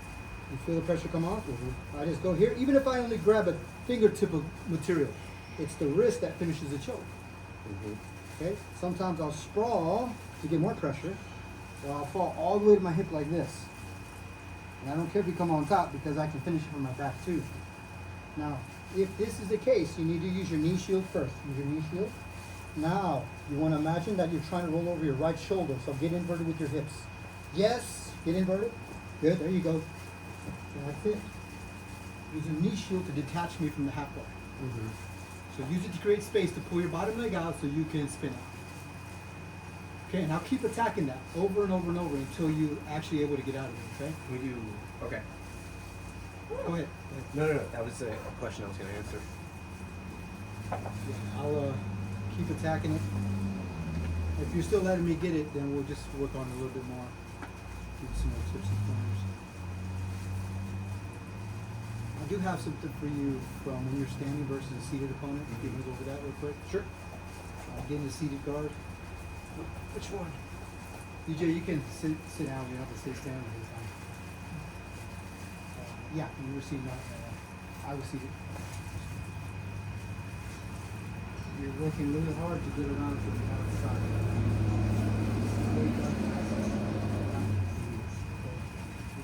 You feel the pressure come off? I just go here. Even if I only grab a fingertip of material, it's the wrist that finishes the choke. Mhm. Okay? Sometimes I'll sprawl to get more pressure, or I'll fall all the way to my hip like this. And I don't care if you come on top because I can finish it from my back too. Now, if this is the case, you need to use your knee shield first. Use your knee shield. Now, you want to imagine that you're trying to roll over your right shoulder, so get inverted with your hips. Yes, get inverted. Good, there you go. That's it. Use a knee shield to detach me from the half guard. Mhm. So use it to create space to pull your bottom leg out so you can spin out. Okay, now keep attacking that over and over and over until you're actually able to get out of it, okay? We do. Okay. Go ahead. No. That was a question I was going to answer. Yeah, I'll keep attacking it. If you're still letting me get it, then we'll just work on it a little bit more. Give you some more tips and pointers. I do have something for you from when you're standing versus a seated opponent. If you want to go over that real quick. Sure. Getting a seated guard. Which one? DJ, you can sit down. You don't have to stay standing all the time. Yeah, you were seated. I was seated. You're working really hard to get around to the outside.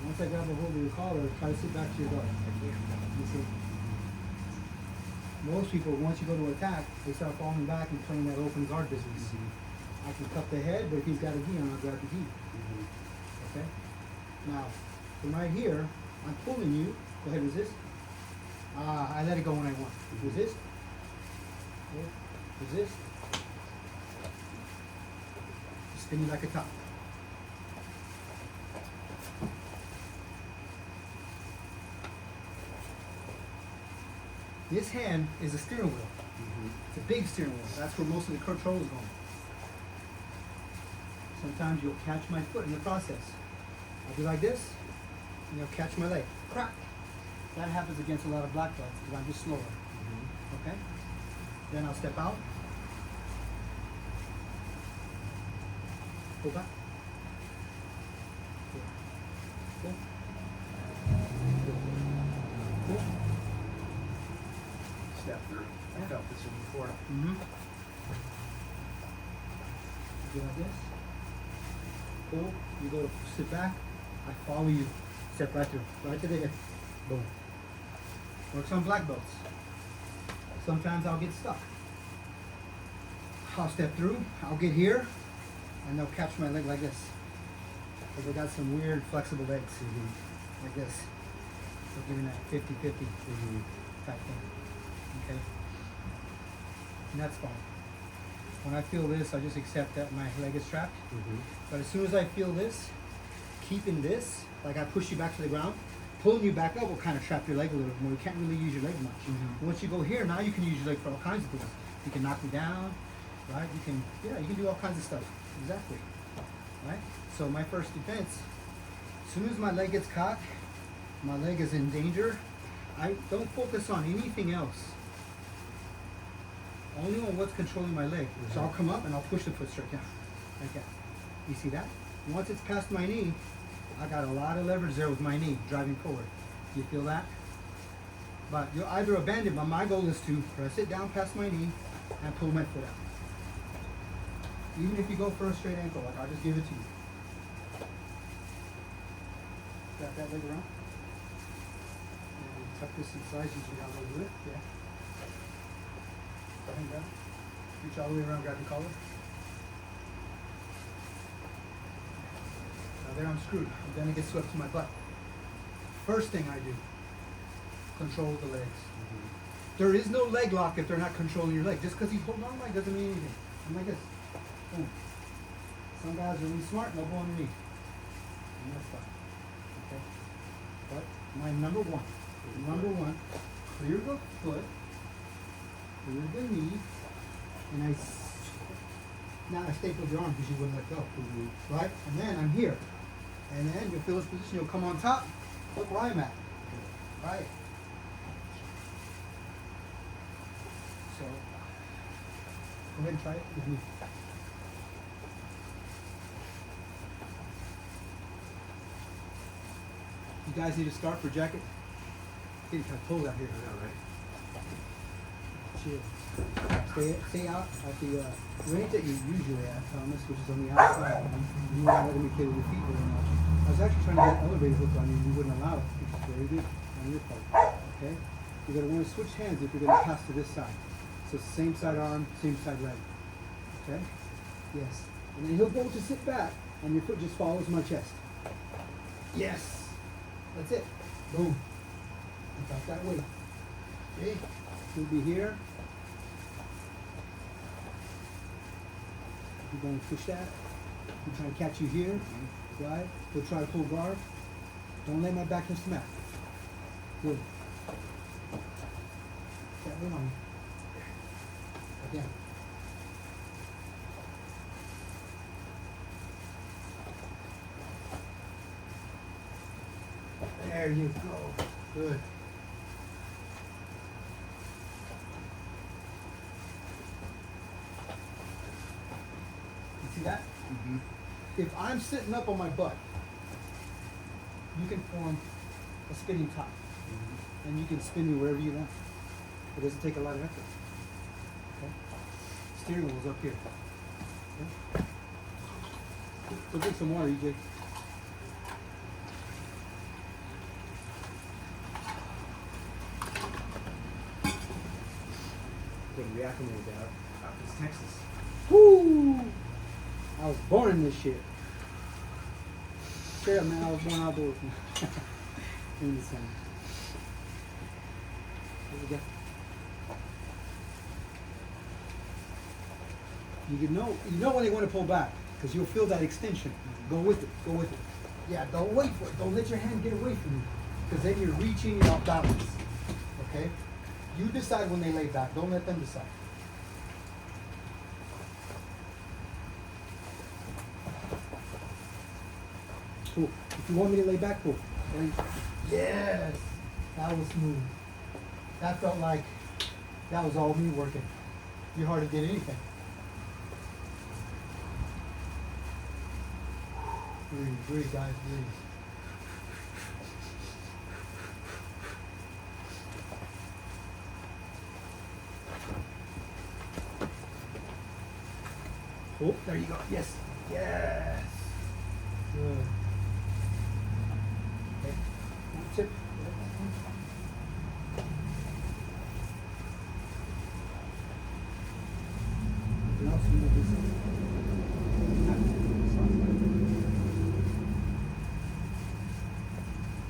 Once I grab a hold of your collar, try to sit back to your guard. You see? Most people, once you go to attack, they start falling back and playing that open guard business. I can cup the head, but if he's got a gi on, I'll grab the gi. Okay? Now, from right here, I'm pulling you. Go ahead, resist. I let it go when I want. Resist. Okay. Resist. Spin you like a top. This hand is a steering wheel. It's a big steering wheel. That's where most of the control is going. Sometimes you'll catch my foot in the process. I'll be like this, and you'll catch my leg. Crack. That happens against a lot of black belts because I'm just slower. Okay? Then I'll step out. Go back. Good. Good. Step through. I felt this one before. Mm-hmm. You do like this. Cool. You go to sit back. I follow you. Step right through. Right to the hip. Boom. Works on black belts. Sometimes I'll get stuck. I'll step through. I'll get here. And they'll catch my leg like this. Because they got some weird flexible legs. Like this. So giving that 50-50 type thing. Okay? And that's fine. When I feel this, I just accept that my leg is trapped. But as soon as I feel this, keeping this, like I push you back to the ground, pulling you back up will kind of trap your leg a little bit more. You can't really use your leg much. Once you go here, now you can use your leg for all kinds of things. You can knock me down, right? You can do all kinds of stuff. Exactly. Right? So my first defense, as soon as my leg gets caught, my leg is in danger, I don't focus on anything else. Only on what's controlling my leg. So I'll come up and I'll push the foot straight down. Like that. You see that? Once it's past my knee, I got a lot of leverage there with my knee driving forward. You feel that? But you'll either abandon, but my goal is to press it down past my knee and pull my foot out. Even if you go for a straight ankle, like I'll just give it to you. Got that leg around? And tuck this inside, usually how I'll do it. Yeah. hand down. Reach all the way around, grab your collar. Now there I'm screwed. I'm gonna get swept to my butt. First thing I do, control the legs. There is no leg lock if they're not controlling your leg. Just because he's holding on like doesn't mean anything. I'm like this. Boom. Some guys are really smart and they'll go underneath. And that's fine. Okay? But my number one, clear the foot, clear the knee, and now I stapled your arm because you wouldn't let go. Right? And then I'm here. And then you'll feel this position, you'll come on top. Look where I'm at. Right? So, go ahead and try it with me. You guys need to start for jacket. Getting kind of cold out here. I know, right? Chill. Stay out at the range that you usually at, Thomas, which is on the outside. You were not letting me play with your feet very much. I was actually trying to get an elevator hook on you, and you wouldn't allow it, which is very good on your part. Okay? You're going to want to switch hands if you're going to pass to this side. So same side arm, same side leg. Okay? Yes. And then he'll go to sit back, and your foot just follows my chest. Yes. That's it. Boom. About that way. Okay? He'll be here. You're going to push that. I'm trying to catch you here. Right? He'll try to pull guard. Don't lay my back against the mat. Good. That went on me. Again. There you go. Good. You see that? Mm-hmm. If I'm sitting up on my butt, you can form a spinning top. And you can spin me wherever you want. It doesn't take a lot of effort. Okay? Steering wheel's up here. Okay? Go drink some water, EJ. Getting reacclimated out in Texas. Woo! I was born in this shit. Straight up, man, I was born outdoors. In the sun. There we go. You know when they want to pull back, because you'll feel that extension. Go with it, go with it. Yeah, don't wait for it. Don't let your hand get away from you, because then you're reaching, you're off balance. Okay? You decide when they lay back. Don't let them decide. Cool. If you want me to lay back, cool. Yes! That was smooth. That felt like that was all me working. You hardly did anything. Breathe, guys, breathe. Oh, there you go. Yes. Yes. Good. Okay. Tip. Anything else you want to say?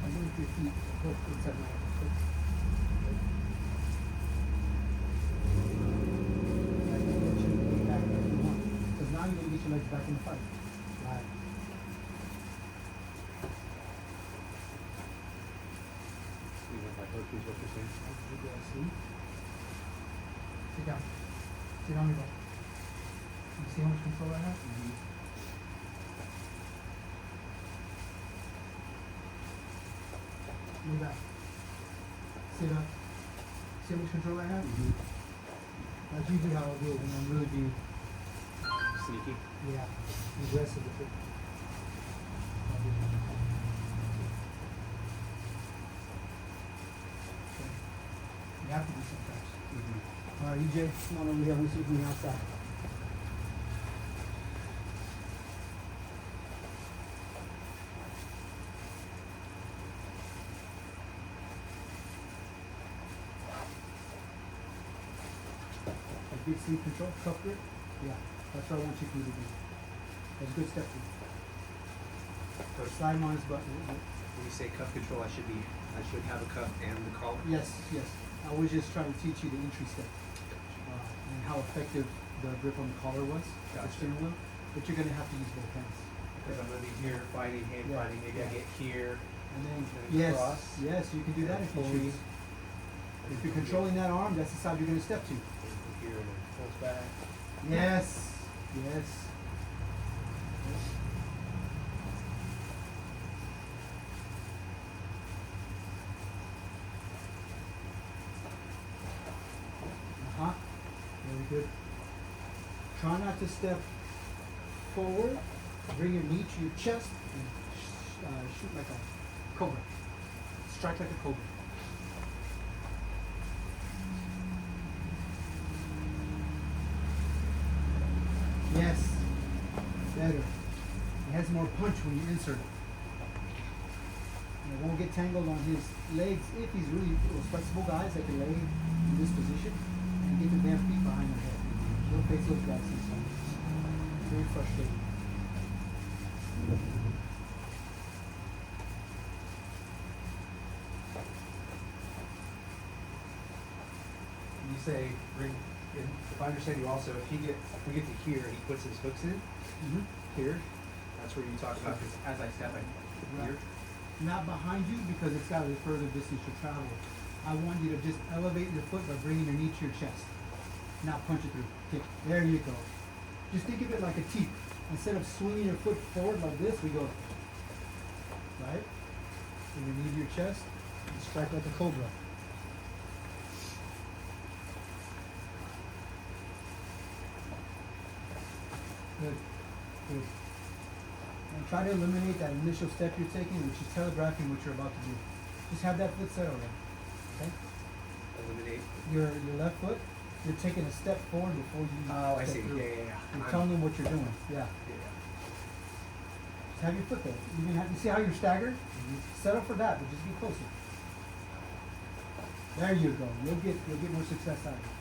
I'm going to your feet. Go inside my foot. Because now you're going to get your legs back in the fight. Right. Even if I hurt you, is what you're saying? See? Sit down. Sit on your butt. You see how much control I have? Lay back. Sit up. See how much control I have? That's usually how I'll do it when I'm really being, Sneaky. yeah, aggressive with it. Okay. You have to do sometimes. Alright, EJ, come on over here. Let me see from the outside. Big sleeve control, cuff grip. Yeah, that's what I want you to do. That's a good step two. Coach, Slide on his butt. when you say cuff control, I should have a cuff and the collar? Yes, yes. I was just trying to teach you the entry step and how effective the grip on the collar was, the Gotcha. steering wheel. But you're gonna have to use both hands. Because I'm gonna be here fighting, hand Yeah. fighting, maybe I get here. And then, And yes, cross. yes, you can do that if you Fully. choose. If you're controlling that arm, that's the side you're gonna step to. Here and then pulls back. Yes, yes. Uh-huh, very good. Try not to step forward, bring your knee to your chest, and shoot like a cobra. Strike like a cobra. Yes, better. It has more punch when you insert it. And it won't get tangled on his legs if he's really those flexible guys that can lay in this position and get the damn feet behind their head. You'll face those guys sometimes. Very frustrating. You say bring. If I understand you also, if we get to here, he puts his hooks in Mm-hmm. here. That's where you talk about. Because as I step, I here. Not behind you because it's got a further distance to travel. I want you to just elevate your foot by bringing your knee to your chest. Not punch it through. Okay, there you go. Just think of it like a T. Instead of swinging your foot forward like this, we go. Right? Bring your knee to your chest and strike like a cobra. Good. Good. And try to eliminate that initial step you're taking, which is telegraphing what you're about to do. Just have that foot set already. Okay? Eliminate. Your left foot, you're taking a step forward before you Oh, I step see. through. Yeah. You're telling them what you're doing. Yeah. Yeah. Just have your foot there. You can have, you see how you're staggered? Set up for that, but just be closer. There you go. You'll get more success out of it.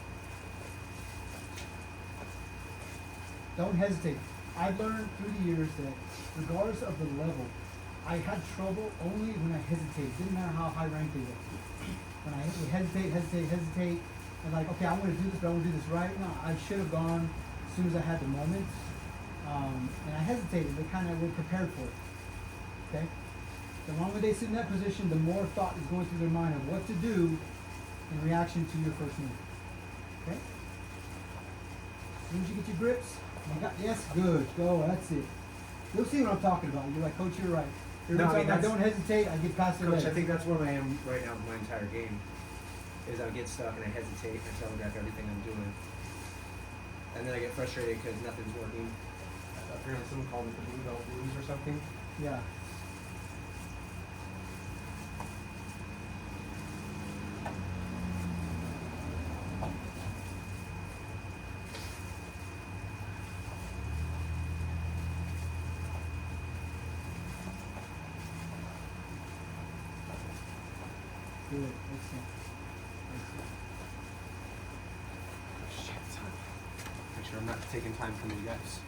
Don't hesitate. I've learned through the years that regardless of the level, I had trouble only when I hesitated. Didn't matter how high ranked they were. When I would hesitate, and like, okay, I'm gonna do this, but I want to do this right. No, I should have gone as soon as I had the moment. And I hesitated. They kind of were prepared for it. Okay? The longer they sit in that position, the more thought is going through their mind of what to do in reaction to your first move. Okay? As soon as you get your grips, you got, yes, good, go, that's it. You'll see what I'm talking about. You're like, Coach, you're right. Every No, I time mean, I don't hesitate, I get past the Coach, legs. I think that's where I am right now with my entire game. Is I get stuck and I hesitate and I telegraph everything I'm doing, and then I get frustrated because nothing's working. Apparently, someone called me the blue belt blues or something. Yeah. Good, excellent. Excellent. Shit. Make sure I'm not taking time from you guys.